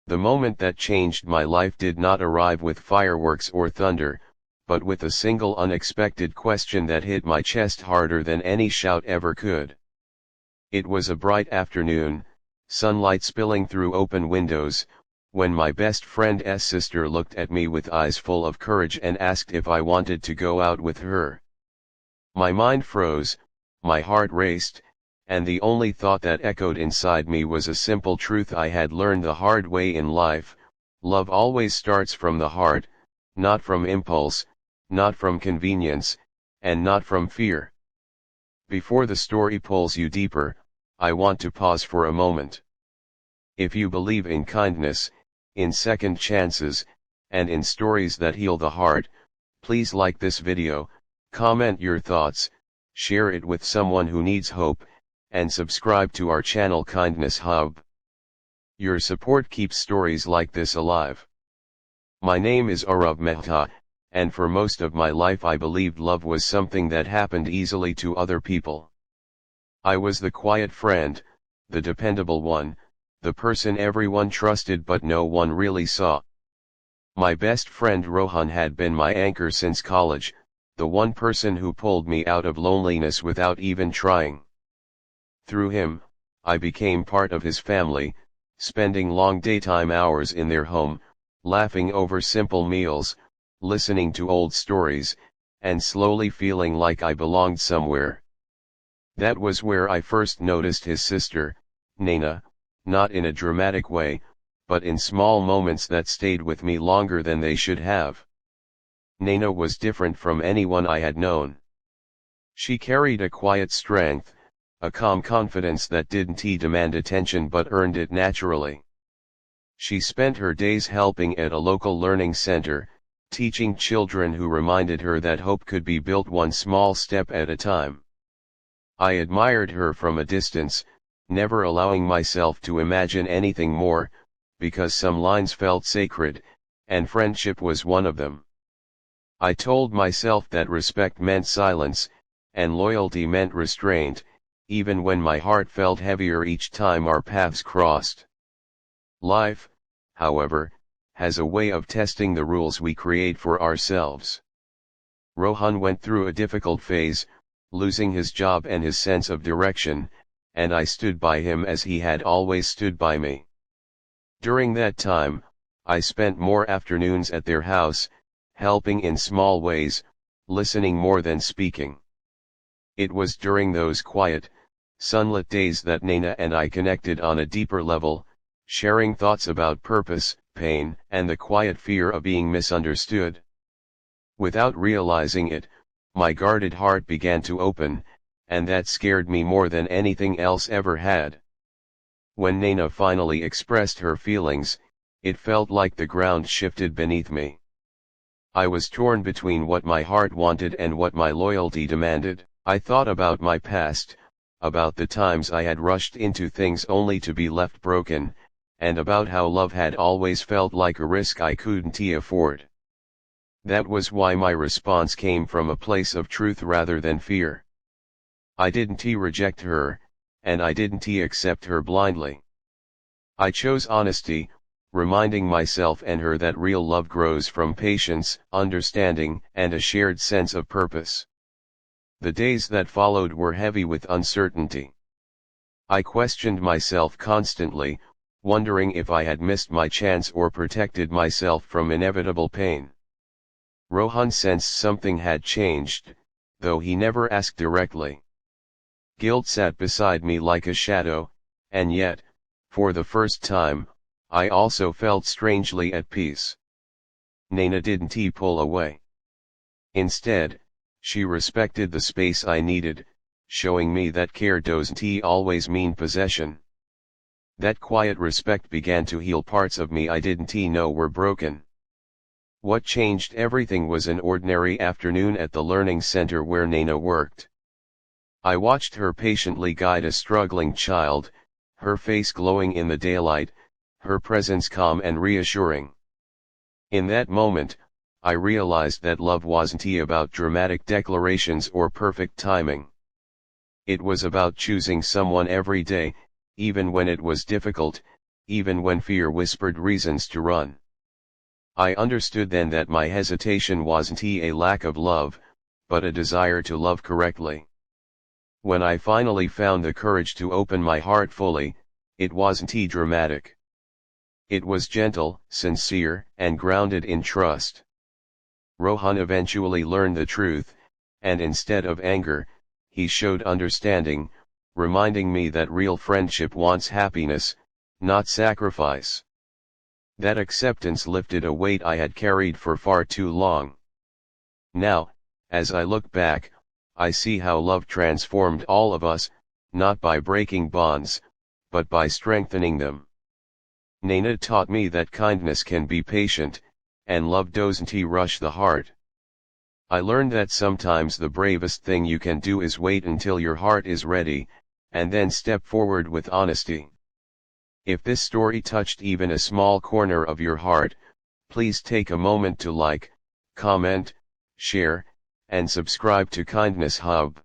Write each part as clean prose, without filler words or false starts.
The moment that changed my life did not arrive with fireworks or thunder, but with a single unexpected question that hit my chest harder than any shout ever could. It was a bright afternoon, sunlight spilling through open windows, when my best friend's sister looked at me with eyes full of courage and asked if I wanted to go out with her. My mind froze, my heart raced, and the only thought that echoed inside me was a simple truth I had learned the hard way in life: love always starts from the heart, not from impulse, not from convenience, and not from fear. Before the story pulls you deeper, I want to pause for a moment. If you believe in kindness, in second chances, and in stories that heal the heart, please like this video, comment your thoughts, share it with someone who needs hope, and subscribe to our channel Kindness Hub. Your support keeps stories like this alive. My name is Arav Mehta, and for most of my life I believed love was something that happened easily to other people. I was the quiet friend, the dependable one, the person everyone trusted but no one really saw. My best friend Rohan had been my anchor since college, the one person who pulled me out of loneliness without even trying. Through him, I became part of his family, spending long daytime hours in their home, laughing over simple meals, listening to old stories, and slowly feeling like I belonged somewhere. That was where I first noticed his sister, Naina, not in a dramatic way, but in small moments that stayed with me longer than they should have. Naina was different from anyone I had known. She carried a quiet strength, a calm confidence that didn't demand attention but earned it naturally. She spent her days helping at a local learning center, teaching children who reminded her that hope could be built one small step at a time. I admired her from a distance, never allowing myself to imagine anything more, because some lines felt sacred, and friendship was one of them. I told myself that respect meant silence, and loyalty meant restraint, even when my heart felt heavier each time our paths crossed. Life, however, has a way of testing the rules we create for ourselves. Rohan went through a difficult phase, losing his job and his sense of direction, and I stood by him as he had always stood by me. During that time, I spent more afternoons at their house, helping in small ways, listening more than speaking. It was during those quiet, sunlit days that Naina and I connected on a deeper level, sharing thoughts about purpose, pain, and the quiet fear of being misunderstood. Without realizing it, my guarded heart began to open, and that scared me more than anything else ever had. When Naina finally expressed her feelings, it felt like the ground shifted beneath me. I was torn between what my heart wanted and what my loyalty demanded. I thought about my past, about the times I had rushed into things only to be left broken, and about how love had always felt like a risk I couldn't afford. That was why my response came from a place of truth rather than fear. I didn't reject her, and I didn't accept her blindly. I chose honesty, reminding myself and her that real love grows from patience, understanding, and a shared sense of purpose. The days that followed were heavy with uncertainty. I questioned myself constantly, wondering if I had missed my chance or protected myself from inevitable pain. Rohan sensed something had changed, though he never asked directly. Guilt sat beside me like a shadow, and yet, for the first time, I also felt strangely at peace. Naina didn't pull away. Instead, she respected the space I needed, showing me that care doesn't always mean possession. That quiet respect began to heal parts of me I didn't know were broken. What changed everything was an ordinary afternoon at the learning center where Naina worked. I watched her patiently guide a struggling child, her face glowing in the daylight, her presence calm and reassuring. In that moment, I realized that love wasn't about dramatic declarations or perfect timing. It was about choosing someone every day, even when it was difficult, even when fear whispered reasons to run. I understood then that my hesitation wasn't a lack of love, but a desire to love correctly. When I finally found the courage to open my heart fully, it wasn't dramatic. It was gentle, sincere, and grounded in trust. Rohan eventually learned the truth, and instead of anger, he showed understanding, reminding me that real friendship wants happiness, not sacrifice. That acceptance lifted a weight I had carried for far too long. Now, as I look back, I see how love transformed all of us, not by breaking bonds, but by strengthening them. Naina taught me that kindness can be patient, and love doesn't rush the heart. I learned that sometimes the bravest thing you can do is wait until your heart is ready, and then step forward with honesty. If this story touched even a small corner of your heart, please take a moment to like, comment, share, and subscribe to Kindness Hub.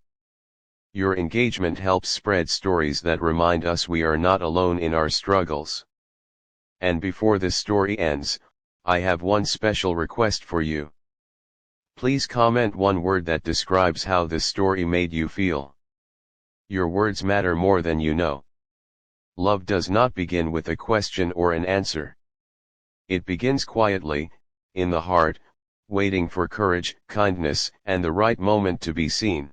Your engagement helps spread stories that remind us we are not alone in our struggles. And before this story ends, I have one special request for you. Please comment one word that describes how this story made you feel. Your words matter more than you know. Love does not begin with a question or an answer. It begins quietly, in the heart, waiting for courage, kindness, and the right moment to be seen.